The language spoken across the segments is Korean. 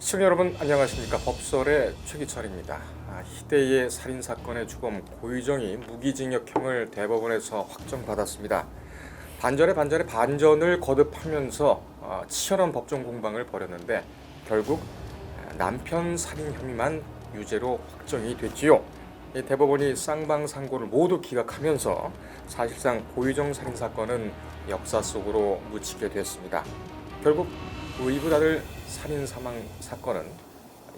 시청자 여러분 안녕하십니까. 법설의 최기철입니다. 희대의 살인사건의 주범 고유정이 무기징역형을 대법원에서 확정받았습니다. 반전에 반전을 거듭하면서 치열한 법정 공방을 벌였는데 결국 남편 살인 혐의만 유죄로 확정이 됐지요. 이 대법원이 쌍방상고를 모두 기각하면서 사실상 고유정 살인사건은 역사 속으로 묻히게 됐습니다. 결국 의붓 아들 살인 사망 사건은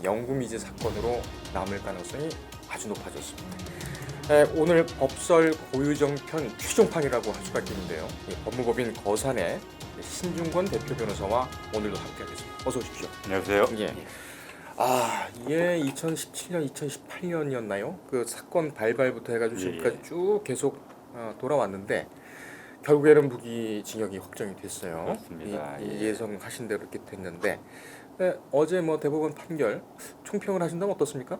영구미제 사건으로 남을 가능성이 아주 높아졌습니다. 오늘 법설 고유정 편 최종판이라고 할 수가 있겠는데요. 법무법인 거산의 신중권 대표 변호사와 오늘도 함께하겠습니다. 어서 오십시오. 안녕하세요. 예. 이게 2017년, 2018년이었나요? 그 사건 발발부터 해가지고 지금까지 쭉 계속 돌아왔는데 결국에는 무기징역이 확정이 됐어요. 그렇습니다. 예상하신 대로 이렇게 됐는데 어제 대법원 판결 총평을 하신다면 어떻습니까?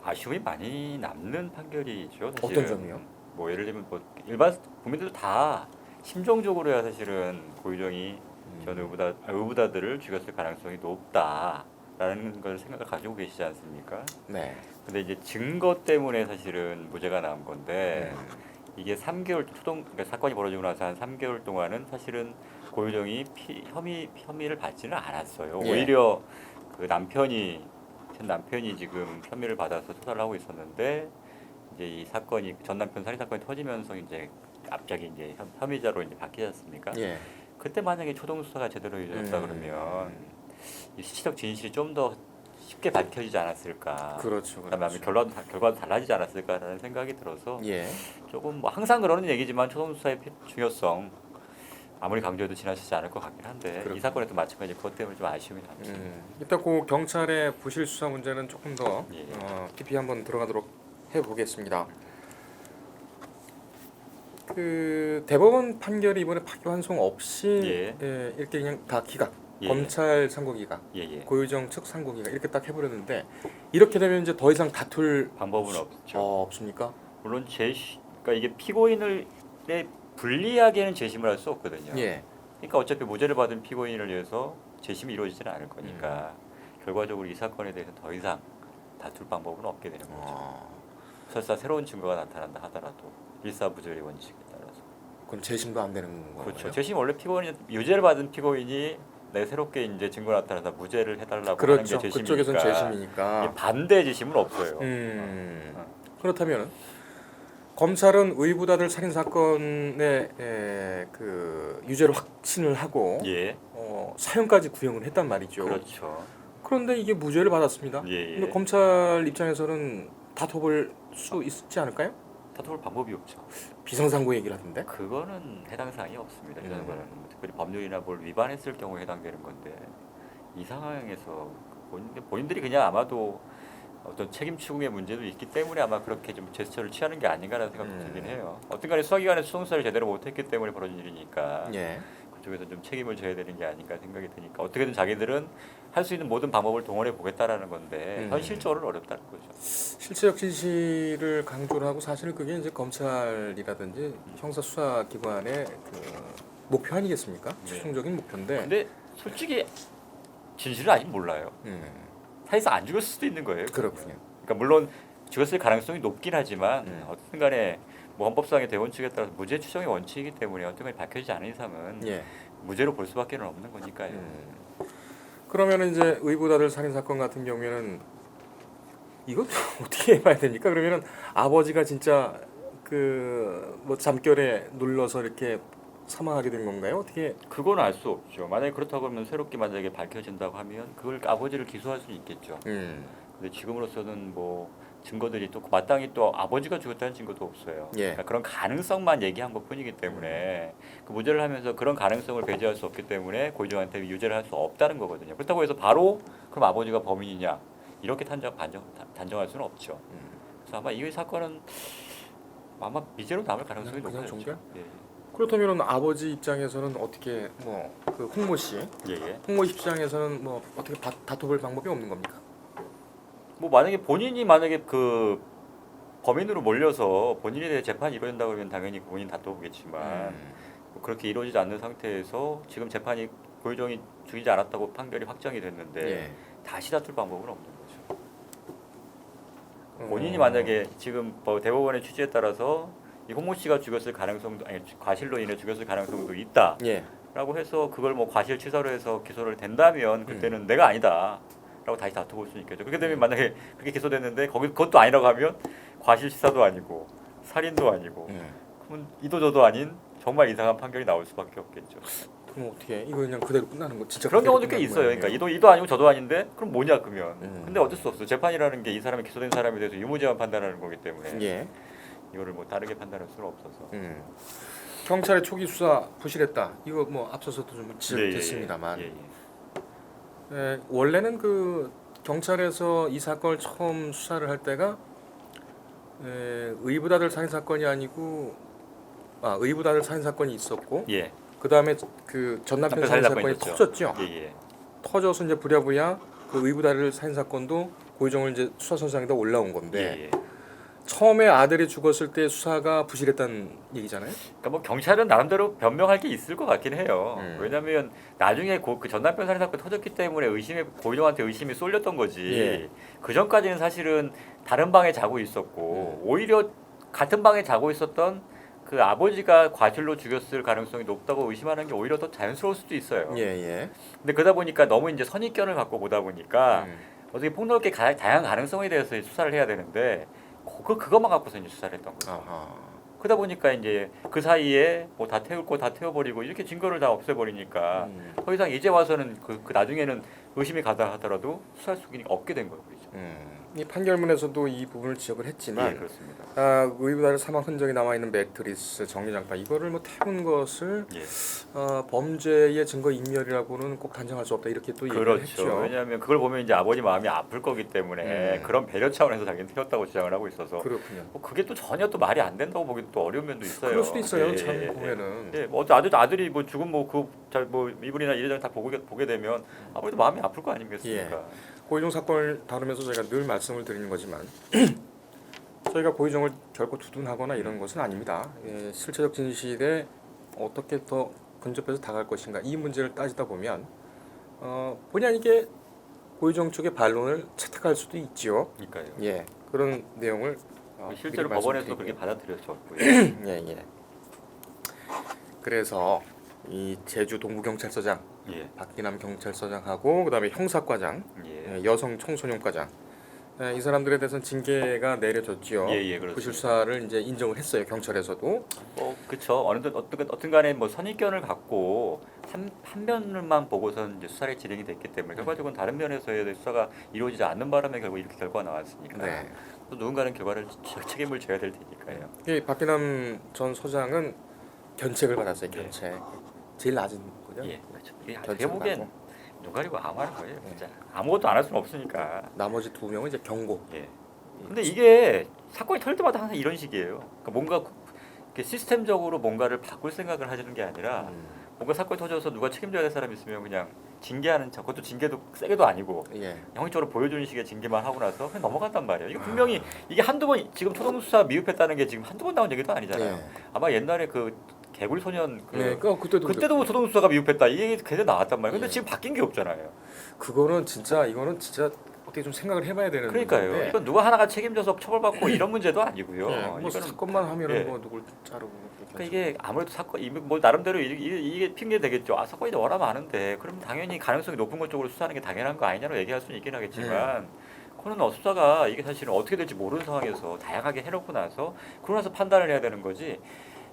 아쉬움이 많이 남는 판결이죠. 사실은. 어떤 점이요? 뭐 예를 들면 일반 국민들도 다 심정적으로야 사실은 고유정이 전 의붓아들을 죽였을 가능성이 높다라는 걸 생각을 가지고 계시지 않습니까? 네. 근데 이제 증거 때문에 사실은 무죄가 나온 건데 이게 3개월 그러니까 사건이 벌어지고 나서 한 3개월 동안은 사실은 고유정이 혐의를 받지는 않았어요. 예. 오히려 그 전 남편이 지금 혐의를 받아서 수사를 하고 있었는데 이제 이 사건이 전 남편 살인 사건이 터지면서 이제 갑자기 이제 혐의자로 이제 바뀌지 않습니까? 예. 그때 만약에 초동 수사가 제대로 이루어졌다 그러면 이 시적 진실이 좀 더 쉽게 밝혀지지 않았을까. 그렇죠. 그다음에 결과도 달라지지 않았을까라는 생각이 들어서 예. 조금 뭐 항상 그러는 얘기지만 초동 수사의 중요성 아무리 강조해도 지나치지 않을 것 같긴 한데 그렇군요. 이 사건에도 마찬가지 그것 때문에 좀 아쉬움이 남죠. 일단 그 경찰의 부실 수사 문제는 조금 더 예. 깊이 한번 들어가도록 해보겠습니다. 그 대법원 판결이 이번에 파기환송 없이 이렇게 그냥 다 기각, 예. 검찰 상고 기각, 예예. 고유정 측 상고 기각 이렇게 딱 해버렸는데 이렇게 되면 이제 더 이상 다툴 방법은 없죠. 없습니까? 물론 그러니까 이게 피고인을 불리하게는 재심을 할 수 없거든요. 예. 그러니까 어차피 무죄를 받은 피고인을 위해서 재심이 이루어지지는 않을 거니까 결과적으로 이 사건에 대해서 더 이상 다툴 방법은 없게 되는 거죠. 설사 새로운 증거가 나타난다 하더라도 일사부조의 원칙에 따라서. 그럼 재심도 안 되는 거예요? 그렇죠. 재심 원래 피고인이 유죄를 받은 피고인이 새롭게 이제 증거 나타나서 무죄를 해달라고 하는 그렇죠. 게 재심이니까. 그쪽에서는 재심이니까. 반대 재심은 없어요. 그렇다면 검찰은 의붓아들 살인 사건의 그 유죄를 확신을 하고 예. 사형까지 구형을 했단 말이죠. 그렇죠. 그런데 이게 무죄를 받았습니다. 예. 근데 검찰 입장에서는 다퉈볼 수 있지 않을까요? 다툴 방법이 없죠. 비상상고 얘기를 하던데. 그거는 해당 사항이 없습니다. 이런 거는 특별히 법률이나 뭘 위반했을 경우에 해당되는 건데 이 상황에서 본인들이 그냥 아마도 어떤 책임 추궁의 문제도 있기 때문에 아마 그렇게 좀 제스처를 취하는 게 아닌가라는 생각도 들긴 해요. 어쨌간에 수사기관에 수동수사를 제대로 못했기 때문에 벌어진 일이니까 예. 그쪽에서 좀 책임을 져야 되는 게 아닌가 생각이 드니까 어떻게든 자기들은 할 수 있는 모든 방법을 동원해 보겠다라는 건데 현실적으로는 어렵다는 거죠. 실체적 진실을 강조를 하고 사실 그게 이제 검찰이라든지 형사 수사 기관의 그 목표 아니겠습니까? 최종적인 목표인데. 근데 솔직히 진실을 아직 몰라요. 사실상 안 죽였을 수도 있는 거예요. 그렇군요. 그러니까 물론 죽였을 가능성이 높긴 하지만 어쨌든 간에 뭐 헌법상의 대원칙에 따라서 무죄 추정의 원칙이기 때문에 어떤 게 밝혀지지 않은 이상은 무죄로 볼 수밖에 없는 거니까요. 그러면 이제 의붓아들 살인 사건 같은 경우에는 이거 어떻게 봐야 됩니까? 그러면은 아버지가 진짜 그 뭐 잠결에 눌러서 이렇게 사망하게 된 건가요? 어떻게? 그건 알 수 없죠. 만약에 그렇다고 하면 새롭게 만약에 밝혀진다고 하면 그걸 아버지를 기소할 수는 있겠죠. 근데 지금으로서는 뭐 증거들이 또 마땅히 또 아버지가 죽었다는 증거도 없어요. 그러니까 그런 가능성만 얘기한 것뿐이기 때문에 그 무죄를 하면서 그런 가능성을 배제할 수 없기 때문에 고유정한테 유죄를 할 수 없다는 거거든요. 그렇다고 해서 바로 그럼 아버지가 범인이냐 이렇게 단정할 수는 없죠. 그래서 아마 이 사건은 아마 미제로 남을 가능성이 그냥 높겠죠. 종결? 예. 그렇다면 아버지 입장에서는 어떻게 그 홍모 씨, 홍모 입장에서는 뭐 어떻게 다퉈볼 방법이 없는 겁니까? 뭐 만약에 본인이 만약에 그 범인으로 몰려서 본인에 대해 재판이 이루어진다고 하면 당연히 본인 다퉈보겠지만 뭐 그렇게 이루어지지 않는 상태에서 지금 재판이 고유정이 죽이지 않았다고 판결이 확정이 됐는데 다시 다툴 방법은 없는 거죠. 본인이 만약에 지금 뭐 대법원의 취지에 따라서 이 홍모 씨가 죽였을 가능성도 아니 과실로 인해 죽였을 가능성도 있다. 예. 라고 해서 그걸 뭐 과실치사로 해서 기소를 된다면 그때는 내가 아니다. 라고 다시 다투고 올 수 있겠죠. 그렇게 되면 만약에 그렇게 기소됐는데 그것도 아니라고 하면 과실치사도 아니고 살인도 아니고 그러면 이도저도 아닌 정말 이상한 판결이 나올 수밖에 없겠죠. 그럼 어떻게 이거 그냥 그대로 끝나는 거 진짜 그런 그대로 경우도 꽤 끝나는 있어요. 거예요? 그러니까 이도 아니고 저도 아닌데 그럼 뭐냐 그러면. 근데 어쩔 수 없어. 재판이라는 게 이 사람이 기소된 사람에 대해서 유무죄만 판단하는 거기 때문에 예. 이거를 뭐 다르게 판단할 수는 없어서. 경찰의 초기 수사 부실했다. 이거 뭐 앞서서도 좀 지적됐습니다만 원래는 그 경찰에서 이 사건을 처음 수사를 할 때가 의붓아들 살인 사건이 아니고 의붓아들 살인 사건이 있었고 예. 그 다음에 그 전남편 살인 사건이 있었죠. 터졌죠. 예. 터져서 이제 부랴부랴 그 의붓아들 살인 사건도 고의정을 이제 수사선상에다 올라온 건데 예. 처음에 아들이 죽었을 때 수사가 부실했다는 얘기잖아요. 그러니까 뭐 경찰은 나름대로 변명할 게 있을 것 같긴 해요. 왜냐하면 나중에 그 전남편 살인 사건 터졌기 때문에 고의정한테 의심이 쏠렸던 거지. 예. 그 전까지는 사실은 다른 방에 자고 있었고 오히려 같은 방에 자고 있었던 그 아버지가 과실로 죽였을 가능성이 높다고 의심하는 게 오히려 더 자연스러울 수도 있어요. 예. 근데 그러다 보니까 너무 이제 선입견을 갖고 보다 보니까 어떻게 폭넓게 다양한 가능성에 대해서 수사를 해야 되는데 그것만 갖고서 이제 수사를 했던 거죠. 그러다 보니까 이제 그 사이에 뭐 다 태울 거 다 태워버리고 이렇게 증거를 다 없애버리니까 더 이상 이제 와서는 그 나중에는 의심이 가다 하더라도 수사할 수가 없게 된 거죠. 이 판결문에서도 이 부분을 지적을 했지만 예, 그렇습니다. 의붓아들 사망 흔적이 남아 있는 매트리스, 정리장판 이거를 뭐 태운 것을 예. 범죄의 증거 인멸이라고는 꼭 단정할 수 없다 이렇게 또 얘기를 그렇죠. 했죠. 왜냐하면 그걸 보면 이제 아버지 마음이 아플 거기 때문에 그런 배려 차원에서 자기는 태웠다고 주장을 하고 있어서 그렇군요. 뭐 그게 또 전혀 또 말이 안 된다고 보기도 또 어려운 면도 있어요. 그럴 수도 있어요. 예, 참 예, 보면은. 예, 뭐 아들이 뭐 죽은 뭐 이불이나 이래저래 다 보게 되면 아무래도 마음이 아플 거 아니겠습니까? 고의정 사건을 다루면서 저희가 늘 말씀을 드리는 거지만 저희가 고의정을 결코 두둔하거나 이런 것은 아닙니다. 실체적 진실에 어떻게 더 근접해서 다가갈 것인가 이 문제를 따지다 보면 본의 아니게 고의정 쪽의 반론을 채택할 수도 있지요. 그러니까요. 예, 그런 내용을 실제로 미리 법원에서도 말씀드리고요. 그렇게 받아들여졌고요. 예. 그래서 이 제주 동부경찰서장 예. 박기남 경찰서장하고 그다음에 형사과장, 예. 여성 청소년과장 이 사람들에 대해서는 징계가 내려졌지요. 그렇습니다. 부실사를 이제 인정을 했어요 경찰에서도. 그렇죠. 어떤 간에 뭐 선입견을 갖고 한 면만 보고선 이제 수사가 진행이 됐기 때문에 결과적으로 다른 면에서의 수사가 이루어지지 않는 바람에 결국 이렇게 결과가 나왔으니까 또 누군가는 결과를 책임을 져야 될 테니까요. 이 박기남 전 서장은 견책을 받았어요. 견책. 제일 낮은 거죠. 예, 그렇죠. 이게 견책을 제가 보기엔 받고. 눈 가리고 아무 하는 거예요. 진짜 아무것도 안 할 수는 없으니까. 나머지 두 명은 이제 경고. 예. 근데 이게 사건이 터질 때마다 항상 이런 식이에요. 그러니까 뭔가 이렇게 시스템적으로 뭔가를 바꿀 생각을 하시는 게 아니라 뭔가 사건이 터져서 누가 책임져야 될 사람이 있으면 그냥 징계하는 척, 그것도 징계도 세게도 아니고 형식적으로 보여주는 식의 징계만 하고 나서 그냥 넘어간단 말이에요. 이게 분명히 이게 한두 번 지금 초동수사 미흡했다는 게 지금 한두 번 나온 얘기도 아니잖아요. 아마 옛날에 그 개구리 소년 그때도 초동수사가 미흡했다 이 얘기 계속 나왔단 말이에요. 근데 지금 바뀐 게 없잖아요. 이거는 진짜 어떻게 좀 생각을 해봐야 되는 그러니까요. 문제인데. 이건 누가 하나가 책임져서 처벌받고 이런 문제도 아니고요. 뭐 사건만 하면은 뭐 누굴 자르고. 그러니까 이게 아무래도 뭐 나름대로 이게 핑계 되겠죠. 사건이 워낙 많은데 그럼 당연히 가능성이 높은 것 쪽으로 수사하는 게 당연한 거 아니냐고 얘기할 수는 있긴 하겠지만 그거는 수사가 이게 사실은 어떻게 될지 모르는 상황에서 다양하게 해놓고 나서 그러고 나서 판단을 해야 되는 거지.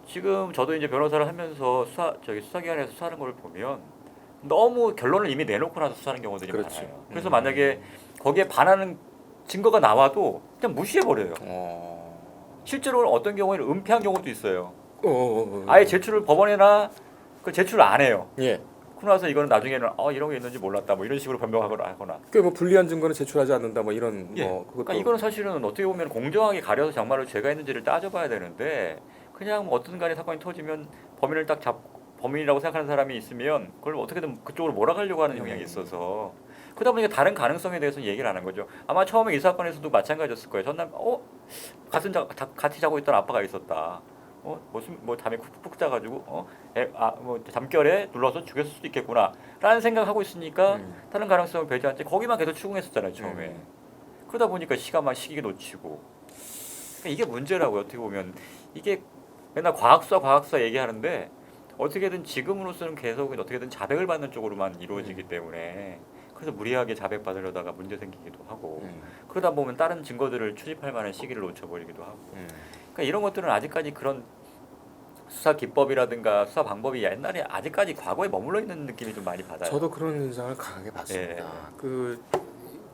지금 저도 이제 변호사를 하면서 수사기관에서 수사하는 걸 보면 너무 결론을 이미 내놓고 나서 수사하는 경우들이 많아요. 그래서 만약에 거기에 반하는 증거가 나와도 그냥 무시해버려요. 실제로는 어떤 경우에는 은폐한 경우도 있어요. 아예 제출을 법원에나 제출을 안 해요. 그러고 나서 이거는 나중에는 이런 게 있는지 몰랐다 뭐 이런 식으로 변명하거나 뭐 불리한 증거는 제출하지 않는다 뭐 이런 그러니까 이거는 사실은 어떻게 보면 공정하게 가려서 정말로 죄가 있는지를 따져봐야 되는데 그냥 뭐 어떤 간에 사건이 터지면 범인을 딱 범인이라고 생각하는 사람이 있으면 그걸 어떻게든 그쪽으로 몰아가려고 하는 경향이 있어서 그러다 보니까 다른 가능성에 대해서는 얘기를 안 한 거죠. 아마 처음에 이 사건에서도 마찬가지였을 거예요. 전남 같이 자고 있던 아빠가 있었다. 무슨 뭐 잠이 푹푹 자가지고 뭐 잠결에 눌러서 죽였을 수도 있겠구나라는 생각하고 있으니까 다른 가능성을 배제한 채 거기만 계속 추궁했었잖아요 처음에. 그러다 보니까 시기 놓치고 그러니까 이게 문제라고요. 어떻게 보면 이게 맨날 과학사 얘기하는데 어떻게든 지금으로서는 계속 어떻게든 자백을 받는 쪽으로만 이루어지기 때문에 그래서 무리하게 자백 받으려다가 문제 생기기도 하고 그러다 보면 다른 증거들을 추집할 만한 시기를 놓쳐버리기도 하고 그러니까 이런 것들은 아직까지 그런 수사 기법이라든가 수사 방법이 옛날에 아직까지 과거에 머물러 있는 느낌이 좀 많이 받아요. 저도 그런 인상을 강하게 받습니다. 예. 그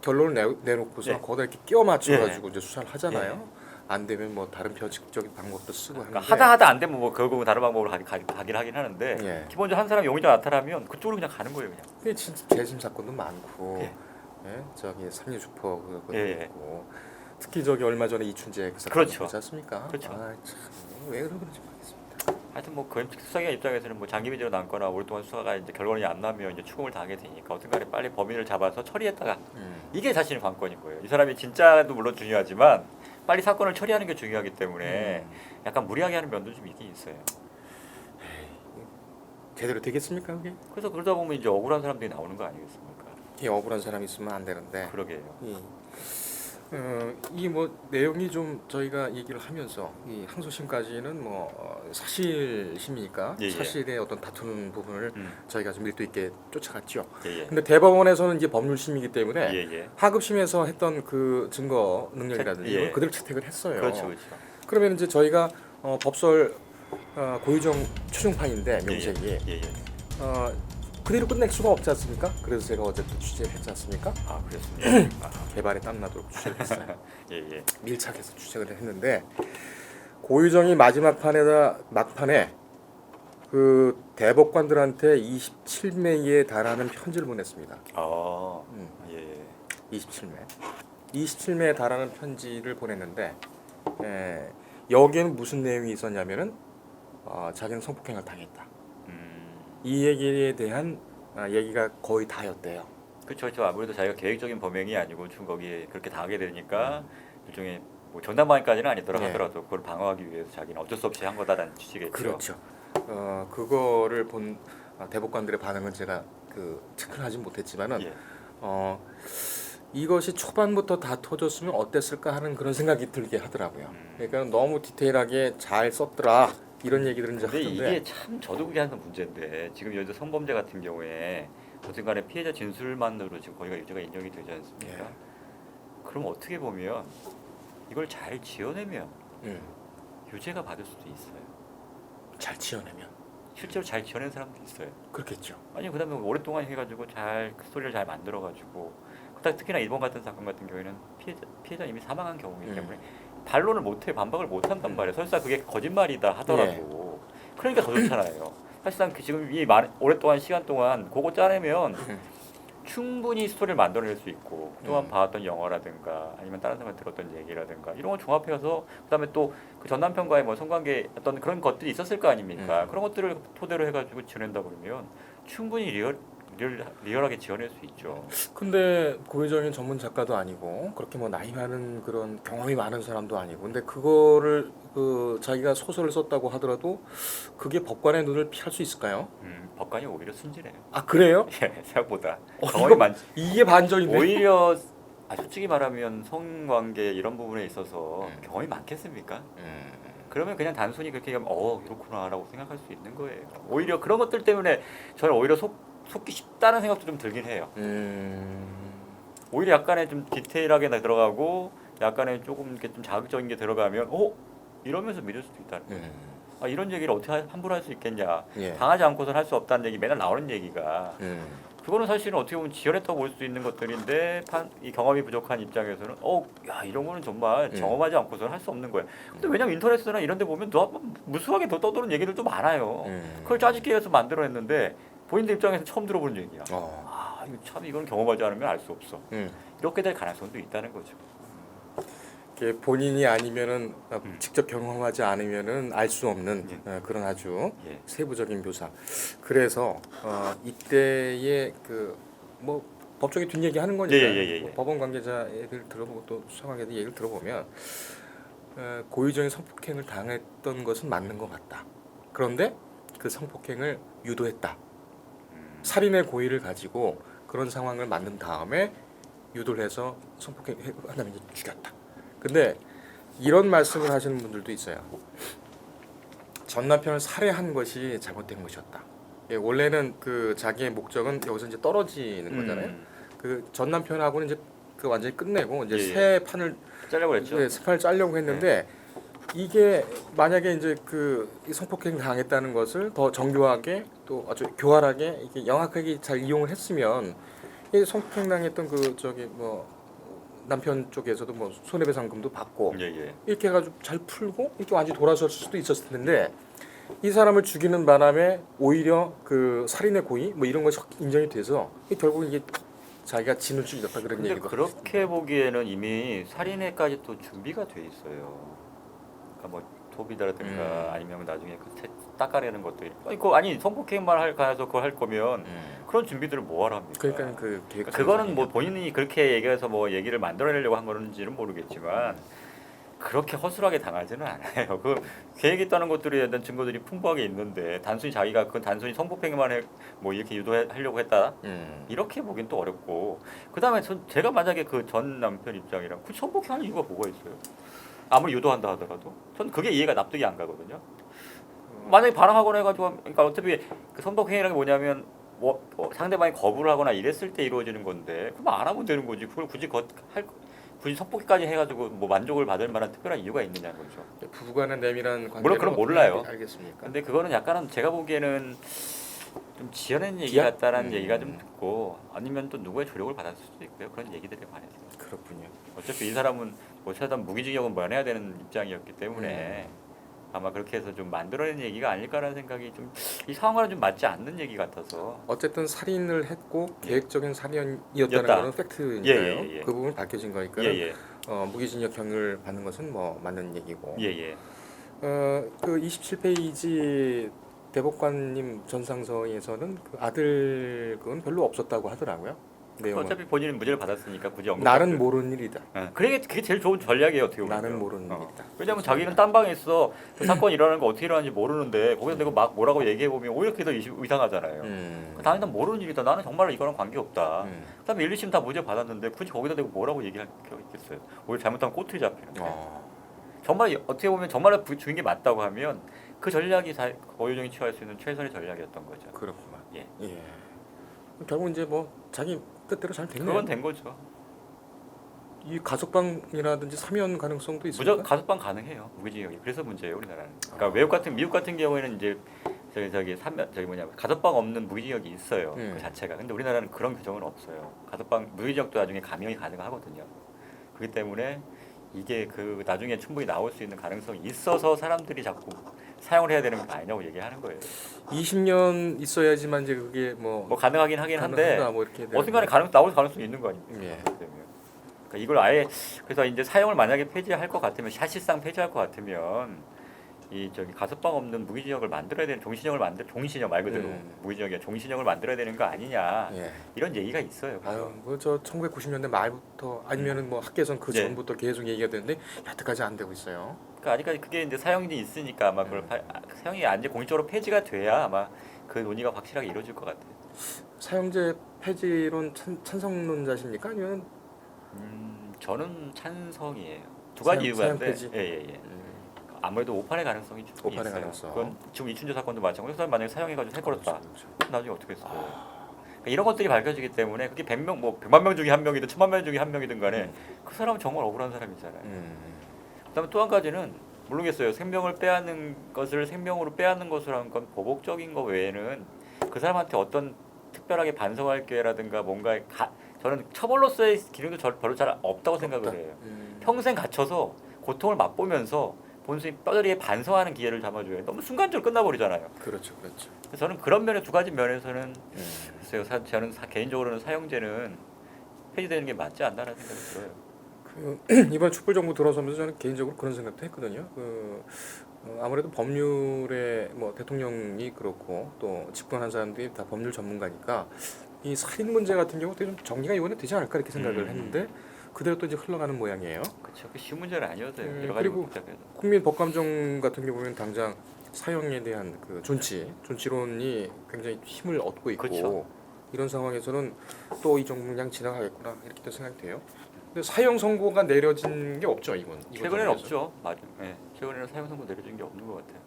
결론을 내놓고서 예. 거기다 이렇게 끼워 맞춰가지고 예. 이제 수사를 하잖아요. 안 되면 뭐 다른 변칙적인 방법도 쓰고 하는데 하다 안 되면 뭐 결국은 다른 방법으로 가긴 하긴 하는데 예. 기본적으로 한 사람이 용의자 나타나면 그쪽으로 그냥 가는 거예요 그냥. 그게 진짜 재심 사건도 많고 예. 예? 저기 삼류주포 그것도 예. 있고 특히 저기 얼마 전에 이춘재 그 사건 그렇죠. 그렇지 않습니까? 그렇죠. 왜 그런지 모르겠습니다. 하여튼 뭐 수사기관 입장에서는 뭐 장기미제로 남거나 오랫동안 수사가 이제 결론이 안 나면 이제 추궁을 당하게 되니까 어쨌간에 빨리 범인을 잡아서 처리했다가 이게 자신의 관건인 거예요. 이 사람이 진짜도 물론 중요하지만 빨리 사건을 처리하는 게 중요하기 때문에 약간 무리하게 하는 면도 좀 있긴 있어요. 제대로 되겠습니까 그게? 그래서 그러다 보면 이제 억울한 사람들이 나오는 거 아니겠습니까? 이 억울한 사람이 있으면 안 되는데. 그러게요. 이 뭐 내용이 좀 저희가 얘기를 하면서 이 항소심까지는 사실심이니까 예. 사실의 어떤 다투는 부분을 저희가 좀 밀도 있게 쫓아갔죠. 예. 근데 대법원에서는 이제 법률심이기 때문에 예. 하급심에서 했던 그 증거 능력이라든지 예. 이걸 그대로 채택을 했어요. 그렇죠. 그러면 이제 저희가 법설 고유정 최종판인데 명색이 예. 그대로 끝낼 수가 없지 않습니까? 그래서 제가 어제 또 취재를 했지 않습니까? 아 그렇습니다. 개발에 땀나도록 취재를 했어요. 예. 밀착해서 취재를 했는데 고유정이 마지막 막판에 그 대법관들한테 27매에 달하는 편지를 보냈습니다. 예. 27매에 달하는 편지를 보냈는데 여기에는 무슨 내용이 있었냐면은 자기는 성폭행을 당했다. 이 얘기에 대한 얘기가 거의 다였대요. 그렇죠. 아무래도 자기가 계획적인 범행이 아니고 좀 거기에 그렇게 당하게 되니까 일종의 뭐 정당방위까지는 아니더라 하더라도 그걸 방어하기 위해서 자기는 어쩔 수 없이 한 거다라는 취지겠죠. 그렇죠. 그거를 본 대법관들의 반응은 제가 체크를 하진 못했지만은 이것이 초반부터 다 터졌으면 어땠을까 하는 그런 생각이 들게 하더라고요. 그러니까 너무 디테일하게 잘 썼더라 이런 얘기들은 이제 근데 하던데 이게 참 저도 그게 하는 문제인데 지금 예를 들어 성범죄 같은 경우에 어쨌간에 피해자 진술만으로 지금 거기가 유죄가 인정이 되지 않습니까? 그럼 어떻게 보면 이걸 잘 지어내면 유죄가 받을 수도 있어요. 잘 지어내면 실제로 잘 지어낸 사람도 있어요. 그렇겠죠. 아니 그다음에 오랫동안 해가지고 잘 스토리를 잘 만들어가지고 특히나 이번 같은 사건 같은 경우에는 피해자 이미 사망한 경우이기 때문에 반론을 못해 반박을 못한단 말이에요. 설사 그게 거짓말이다 하더라도 그러니까 더 좋잖아요. 사실상 지금 이 오랫동안 시간 동안 그거 짜내면 충분히 스토리를 만들어낼 수 있고 그동안 봐왔던 영화라든가 아니면 다른 사람한테 들었던 얘기라든가 이런 걸 종합해서 그다음에 또 그 전 남편과의 뭐 성관계 어떤 그런 것들이 있었을 거 아닙니까? 그런 것들을 토대로 해가지고 지어낸다 그러면 충분히 리얼하게 지어낼 수 있죠. 근데 고유정인 전문 작가도 아니고 그렇게 뭐 나이 많은 그런 경험이 많은 사람도 아니고 근데 그거를 자기가 소설을 썼다고 하더라도 그게 법관의 눈을 피할 수 있을까요? 법관이 오히려 순진해요. 아 그래요? 생각보다 경험이 많지. 이게 반전인데. 오히려 솔직히 말하면 성관계 이런 부분에 있어서 경험이 많겠습니까? 그러면 그냥 단순히 그렇게 하면 이렇구나라고 생각할 수 있는 거예요. 오히려 그런 것들 때문에 저는 오히려 속기 쉽다는 생각도 좀 들긴 해요. 오히려 약간의 좀 디테일하게 들어가고 약간의 조금 이렇게 좀 자극적인 게 들어가면 이러면서 믿을 수도 있다는 거예요. 이런 얘기를 어떻게 함부로 할 수 있겠냐. 당하지 않고서는 할 수 없다는 얘기 맨날 나오는 얘기가 그거는 사실은 어떻게 보면 지어냈다고 볼 수 있는 것들인데 이 경험이 부족한 입장에서는 이런 거는 정말 경험하지 않고서는 할 수 없는 거야. 근데 왜냐면 인터넷이나 이런 데 보면 무수하게 더 떠도는 얘기들도 많아요. 그걸 짜집기 위해서 만들어냈는데 본인들 입장에서 처음 들어보는 얘기야. 이건 경험하지 않으면 알 수 없어. 이렇게 될 가능성도 있다는 거죠. 본인이 아니면은 직접 경험하지 않으면은 알 수 없는 그런 아주 세부적인 묘사. 그래서 이때의 뭐 법적인 뒷얘기 하는 거니까 법원 관계자 얘기를 들어보고 또 수사 관계자 얘기를 들어보면 고의적인 성폭행을 당했던 것은 맞는 것 같다. 그런데 그 성폭행을 유도했다. 살인의 고의를 가지고 그런 상황을 만든 다음에 유도를 해서 성폭행한다면 이제 죽였다. 근데 이런 말씀을 하시는 분들도 있어요. 전 남편을 살해한 것이 잘못된 것이었다. 예, 원래는 그 자기의 목적은 여기서 이제 떨어지는 거잖아요. 그 전 남편하고는 이제 그 완전히 끝내고 이제 새 판을 짜려고 했죠. 새 판을 짜려고 했는데 이게 만약에 이제 그 성폭행 당했다는 것을 더 정교하게 또 아주 교활하게 이렇게 영악하게 잘 이용을 했으면 이 성폭행 당했던 그 저기 뭐 남편 쪽에서도 뭐 손해배상금도 받고 이렇게 해가지고 잘 풀고 이렇게 완전히 돌아설 수도 있었을 텐데 이 사람을 죽이는 바람에 오히려 그 살인의 고의 뭐 이런 것이 인정이 돼서 결국 이게 자기가 진을 죽였다 그런 근데 얘기도 그렇게 보기에는 이미 살인에까지 또 준비가 돼 있어요. 그러니까 뭐 도비다라든가 아니면 나중에 그 닦아내는 것도 있고 아니 성폭행만 가서 그걸 할 거면 그런 준비들을 뭐하러 합니까? 그러니까 그 계획 그거는 뭐 본인이 그렇게 얘기해서 뭐 얘기를 만들어내려고 한 건지는 모르겠지만 그렇게 허술하게 당하지는 않아요. 그 계획 있다는 것들에 대한 증거들이 풍부하게 있는데 단순히 자기가 그건 단순히 성폭행만 뭐 이렇게 유도하려고 했다 이렇게 보긴 또 어렵고 그다음에 제가 만약에 그 전 남편 입장이랑 그 성폭행하는 이유가 뭐가 있어요? 아무리 유도한다 하더라도 전 그게 이해가 납득이 안 가거든요. 만약에 반항하거나 해가지고 그러니까 어차피 그 성폭행이라는 게 뭐냐면 뭐 상대방이 거부를 하거나 이랬을 때 이루어지는 건데 그럼 안 하면 되는 거지. 그걸 굳이 성폭행까지 해가지고 뭐 만족을 받을 만한 특별한 이유가 있느냐는 거죠. 부부간의 내밀한 관계는 물론 그건 몰라요. 알겠습니까? 근데 그거는 약간은 제가 보기에는 좀 지어낸 얘기 같다라는 얘기가 좀 듣고 아니면 또 누구의 조력을 받았을 수도 있고요. 그런 얘기들에 관해서. 그렇군요. 어차피 이 사람은 뭐 최소한 무기징역은 면해야 되는 입장이었기 때문에 아마 그렇게 해서 좀 만들어낸 얘기가 아닐까라는 생각이 좀 이 상황과는 좀 맞지 않는 얘기 같아서. 어쨌든 살인을 했고 계획적인 살인이었다는 였다. 거는 팩트니까요. 예. 그 부분 밝혀진 거니까 예. 무기징역형을 받는 것은 뭐 맞는 얘기고. 예. 그 27페이지 대법관님 전상서에서는 그 아들 그건 별로 없었다고 하더라고요. 내용은. 어차피 본인은 무죄를 받았으니까 굳이 언급. 나는 모르는 일이다. 그게 제일 좋은 전략이에요 어떻게 보면. 나는 모르는 일이다. 왜냐면 자기는 딴 방에 있어 그 사건이 일어나는 거 어떻게 일어나는지 모르는데 거기서 내가 막 뭐라고 얘기해 보면 오히려 그게 더 이상하잖아요. 당연히 난 모르는 일이다. 나는 정말 이거랑 관계 없다. 그다음에 1, 2심 다 무죄 받았는데 굳이 거기다 대고 뭐라고 얘기할 게 있겠어요. 오히려 잘못하면 꼬투리 잡히는데. 정말 어떻게 보면 정말 주인 게 맞다고 하면 그 전략이 고유정이 취할 수 있는 최선의 전략이었던 거죠. 그렇구만. 예. 결국 이제 뭐 자기 뜻대로 잘 됐네요. 그건 된 거죠. 이 가석방이라든지 사면 가능성도 있습니까? 무조건 가석방 가능해요. 무기징역이. 그래서 문제예요 우리나라는. 그러니까 미국 같은 경우에는 이제 가석방 없는 무기징역이 있어요. 그 자체가. 근데 우리나라는 그런 규정은 없어요. 무기징역도 나중에 감형이 가능하거든요. 그렇기 때문에 이게 그 나중에 충분히 나올 수 있는 가능성이 있어서 사람들이 자꾸 사용을 해야 되는 거 아니냐고 얘기하는 거예요. 20년 있어야지만 이제 그게 뭐 가능하긴 하긴 한데 뭐 이렇게 어딘가에 나올 가능성이 있는 거 아닙니까? 예. 그러니까 이걸 아예 그래서 이제 사용을 만약에 폐지할 것 같으면 사실상 폐지할 것 같으면 이 가석방 없는 무기징역을 만들어야 되는 종신형 말 그대로 무기징역이 종신형을 만들어야 되는 거 아니냐 이런 얘기가 있어요. 아유, 저 1990년대 말부터 아니면은 뭐 학계에서는 그 전부터 계속 얘기가 되는데 여태까지 안 되고 있어요. 그러니까 아직까지 그게 이제 사형이 있으니까 아마 그걸 사형이 이제 공식적으로 폐지가 돼야 아마 그 논의가 확실하게 이루어질 것 같아요. 사형제 폐지론 찬성론자십니까? 아니면 저는 찬성이에요. 두 가지 이유가 있는데 예. 아무래도 오판의 가능성이 좀 있어요. 가능성. 그건 지금 이춘재 사건도 마찬가지로 만약에 사형해가지고 해버렸다. 나중에 어떻게 했어? 그러니까 이런 것들이 밝혀지기 때문에 그게 100명 뭐 100만 명 중에 한 명이든 1000만 명 중에 한 명이든 간에 그 사람은 정말 억울한 사람이잖아요. 그다음에 또 한 가지는 모르겠어요. 생명을 빼앗는 것을 생명으로 빼앗는 것을 한 건 보복적인 거 외에는 그 사람한테 어떤 특별하게 반성할 기회라든가 뭔가 저는 처벌로서의 기능도 별로 잘 없다고 생각을 해요. 평생 갇혀서 고통을 맛보면서 본인이 뼈저리게 반성하는 기회를 잡아줘요. 너무 순간적으로 끝나버리잖아요. 그렇죠. 저는 그런 면에 두 가지 면에서는 글쎄요. 저는 개인적으로는 사형제는 폐지되는 게 맞지 않나라는 생각이 들어요. 이번 촛불 정부 들어서면서 저는 개인적으로 그런 생각도 했거든요. 아무래도 법률에 뭐 대통령이 그렇고 또 집권한 사람들이 다 법률 전문가니까 이 살인 문제 같은 경우 좀 정리가 이번에 되지 않을까 이렇게 생각을 했는데 그대로 또 이제 흘러가는 모양이에요. 그렇죠. 그 쉬운 문제는 아니었어요. 여러 가지 그리고 복잡해서. 국민 법감정 같은 경우는 당장 사형에 대한 그 존치론이 굉장히 힘을 얻고 있고 그렇죠. 이런 상황에서는 또 이 정도 그냥 지나가겠구나 이렇게 또 생각이 돼요. 근데 사형 선고가 내려진 게 없죠 이번 최근에는 정부에서. 없죠. 맞아. 네. 최근에는 사형 선고 내려진 게 없는 것 같아요.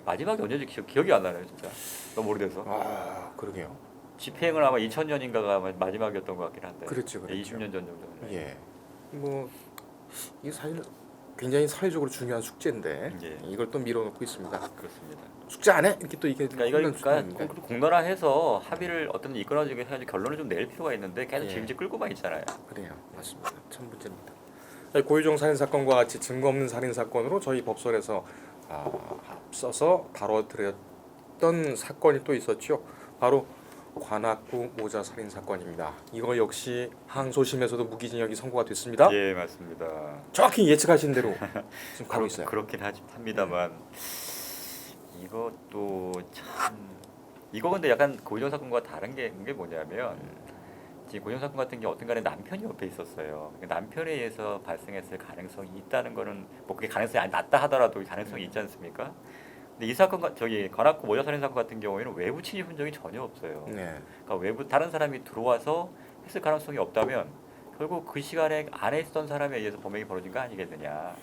마지막에 언제지 기억이 안 나네요, 진짜. 너무 오래돼서. 아 그러게요. 집행은 아마 2000년인가가 마지막이었던 것 같긴 한데. 그렇죠, 네, 20년 전 정도. 예. 뭐 이게 사실 굉장히 사회적으로 중요한 숙제인데 예. 이걸 또 밀어놓고 있습니다. 그렇습니다. 숙제 안 해? 이렇게 또 이게 그러니까 공론화해서 합의를 어떤 이끌어지게 해가지고 결론을 좀 낼 필요가 있는데 계속 예. 질질 끌고만 있잖아요. 그래요, 맞습니다. 참 문제입니다. 고유정 살인 사건과 같이 증거 없는 살인 사건으로 저희 법설에서 앞서서 다뤄드렸던 사건이 또 있었죠. 바로 관악구 모자 살인 사건입니다. 이거 역시 항소심에서도 무기징역이 선고가 됐습니다. 예, 맞습니다. 정확히 예측하신 대로 지금 가고 있어요. 그렇긴 합니다만 이것도 참 이거 근데 약간 고유정 사건과 다른 게 뭐냐면 지금 고유정 사건 같은 게 어떤간에 남편이 옆에 있었어요. 남편에 의해서 발생했을 가능성이 있다는 거는 뭐 그게 가능성이 낮다 하더라도 가능성이 있지 않습니까? 근데 이 사건 저기 관악구 모자 살인 사건 같은 경우에는 외부 침입 흔적이 전혀 없어요. 네. 그러니까 외부 다른 사람이 들어와서 했을 가능성이 없다면 결국 그 시간에 안에 있던 사람에 의해서 범행이 벌어진 거 아니겠느냐.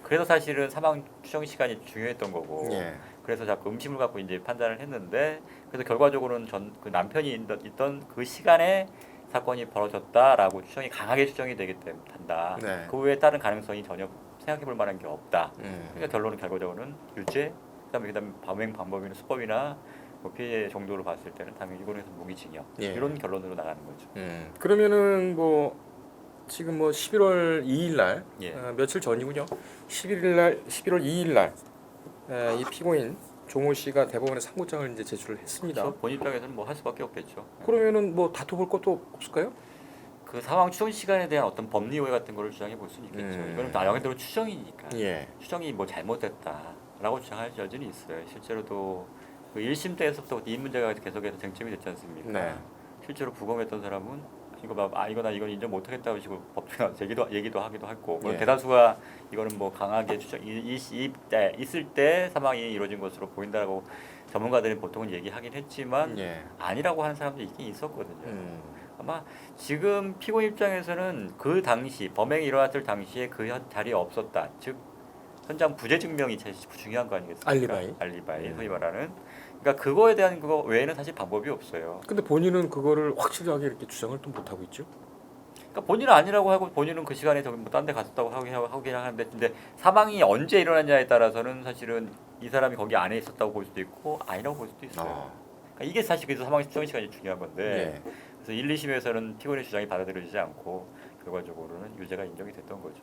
그래서 사실은 사망 추정 시간이 중요했던 거고. 예. 그래서 자꾸 음침을 갖고 이제 판단을 했는데 그래서 결과적으로는 그 남편이 있던 그 시간에 사건이 벌어졌다라고 강하게 추정이 된다. 네. 그 외에 다른 가능성이 전혀 생각해볼 만한 게 없다. 그러니까 결론은 결과적으로는 유죄. 그다음에 범행 방법이나 수법이나 뭐 피해 정도로 봤을 때는 당연히 이거는 무기징역 예. 이런 결론으로 나가는 거죠. 그러면은 뭐 지금 뭐 11월 2일 날 예. 며칠 전이군요. 11월 2일 날 이 피고인 종호 씨가 대법원에 상고장을 이제 제출을 했습니다. 그렇죠. 본 입장에서는 뭐 할 수밖에 없겠죠. 그러면은 뭐 다퉈볼 것도 없을까요? 그 사망 추정 시간에 대한 어떤 법리 오해 같은 거를 주장해 볼 수는 있겠죠. 이거는 나름대로 추정이니까. 예. 추정이 뭐 잘못됐다라고 주장할 여전히 있어요. 실제로도 그 1심 때에서부터 이 문제가 계속해서 쟁점이 됐지 않습니까? 네. 실제로 부검했던 사람은 이건 인정 못하겠다고 식으로 법정 얘기도 하기도 했고 예. 대다수가 이거는 뭐 강하게 있을 때 사망이 이루어진 것으로 보인다라고 전문가들은 보통은 얘기하긴 했지만 예. 아니라고 하는 사람도 있긴 있었거든요. 아마 지금 피고인 입장에서는 그 당시 범행이 일어났을 당시에 그 자리에 없었다. 즉 현장 부재 증명이 제일 중요한 거 아니겠습니까? 알리바이 소위 말하는. 그러니까 그거에 대한 그거 외에는 사실 방법이 없어요. 근데 본인은 그거를 확실하게 이렇게 주장을 또 못 하고 있죠. 그러니까 본인은 아니라고 하고 본인은 그 시간에 저기 뭐 딴 데 갔었다고 하긴 하는데 근데 사망이 언제 일어났냐에 따라서는 사실은 이 사람이 거기 안에 있었다고 볼 수도 있고 아니라고 볼 수도 있어요. 그러니까 이게 사실 그래서 사망 추정 시간이 중요한 건데 예. 그래서 1, 2심에서는 피고인의 주장이 받아들여지지 않고 결과적으로는 유죄가 인정이 됐던 거죠.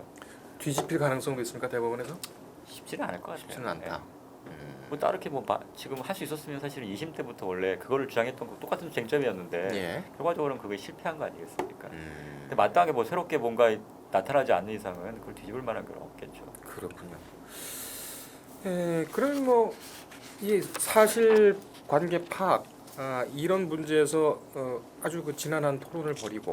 뒤집힐 가능성도 있습니까 대법원에서? 쉽지는 않을 것 같아요. 쉽지는 않다. 뭐 따르게 뭐 지금 할 수 있었으면 사실은 2심 때부터 원래 그거를 주장했던 거 똑같은 쟁점이었는데 예. 결과적으로는 그게 실패한 거 아니겠습니까? 근데 마땅하게 뭐 새롭게 뭔가 나타나지 않는 이상은 그걸 뒤집을 만한 건 없겠죠. 그렇군요. 그럼 뭐 이 사실 관계 파악 이런 문제에서 아주 그 지난한 토론을 벌이고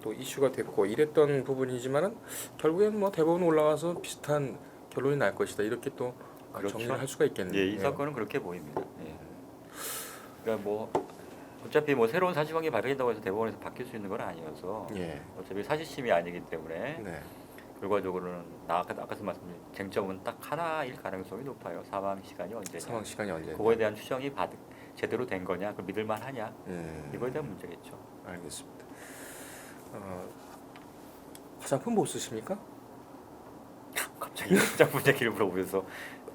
또 이슈가 됐고 이랬던 부분이지만은 결국엔 뭐 대법원 올라와서 비슷한 결론이 날 것이다 이렇게 또 그렇죠. 정리를 할 수가 있겠네요. 예, 이 사건은 그렇게 보입니다. 예. 그러니까 뭐 어차피 뭐 새로운 사실관계 발견된다고 해서 대법원에서 바뀔 수 있는 건 아니어서 예. 어차피 사실심이 아니기 때문에 네. 결과적으로는 아까도 말씀드린 쟁점은 딱 하나일 가능성이 높아요. 사망 시간이 언제냐. 사망 시간이 언제냐. 그거에 대한 추정이 제대로 된 거냐, 그걸 믿을 만하냐. 이거에 대한 문제겠죠. 알겠습니다. 화장품 못 쓰십니까? 갑자기 화장품 얘기를 물어보면서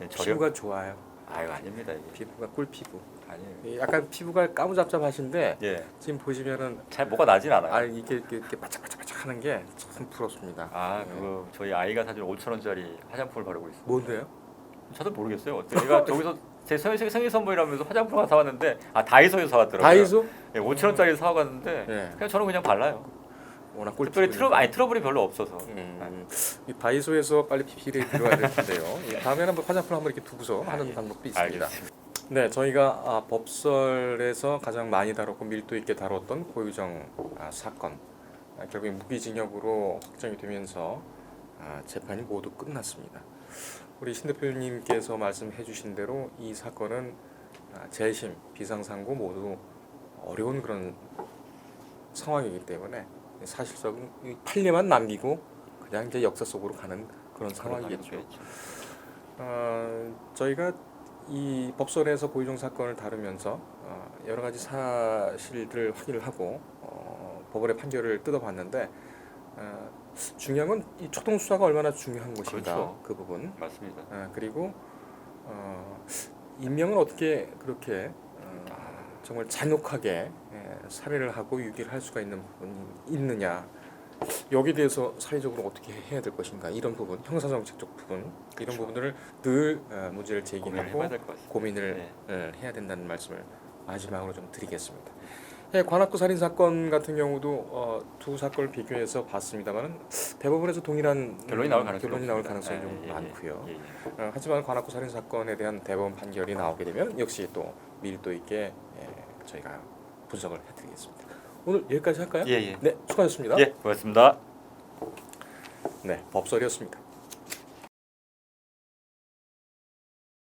피부가 좋아요. 아유 아닙니다 이게. 피부가 꿀 피부. 아니에요. 약간 피부가 까무잡잡하신데 예. 지금 보시면은 잘 뭐가 나진 않아요. 이게 바짝바짝바짝하는 게 참 부럽습니다. 그거 저희 아이가 사실 5,000원짜리 화장품을 바르고 있어요. 뭔데요? 저도 모르겠어요. 제가 저기서 제 생일 선물이라면서 화장품 하나 사왔는데 다이소에서 사왔더라고요. 다이소? 예, 5,000원짜리 사와갔는데 예. 저는 그냥 발라요. 워낙 꿀 특별히 피부니까. 트러블이 별로 없어서. 이 다이소에서 빨리 PPL에 들어가야 될 텐데요. 다음에는 한번 화장품 한번 이렇게 두고서 하는 방법도 있습니다. 알겠습니다. 네, 저희가 법설에서 가장 많이 다뤘고 밀도 있게 다뤘던 고유정 사건 결국 무기징역으로 확정이 되면서 재판이 모두 끝났습니다. 우리 신 대표님께서 말씀해 주신 대로 이 사건은 재심, 비상상고 모두 어려운 그런 상황이기 때문에 사실상 이 판례만 남기고 그냥 이제 역사 속으로 가는 그런 상황이겠죠. 저희가 이 법설에서 고의종 사건을 다루면서 여러 가지 사실들 확인을 하고 법원의 판결을 뜯어봤는데 중요한 건 이 초동 수사가 얼마나 중요한 것인가. 그렇죠. 그 부분. 맞습니다. 그리고 인명을 어떻게 그렇게 정말 잔혹하게 살해를 하고 유기를 할 수가 있는 부분이 있느냐. 여기에 대해서 사회적으로 어떻게 해야 될 것인가 이런 부분, 형사정책적 부분 이런 부분들을 늘 문제를 제기하고 고민을 해야 된다는 말씀을 마지막으로 좀 드리겠습니다. 관악구 살인 사건 같은 경우도 두 사건을 비교해서 봤습니다만은 대법원에서 동일한 결론이 나올 가능성이 좀 많고요. 하지만 관악구 살인 사건에 대한 대법원 판결이 나오게 되면 역시 또 밀도 있게 저희가 분석을 해드리겠습니다. 오늘 여기까지 할까요? 예. 네, 수고하셨습니다. 예, 고맙습니다. 네, 법설이었습니다.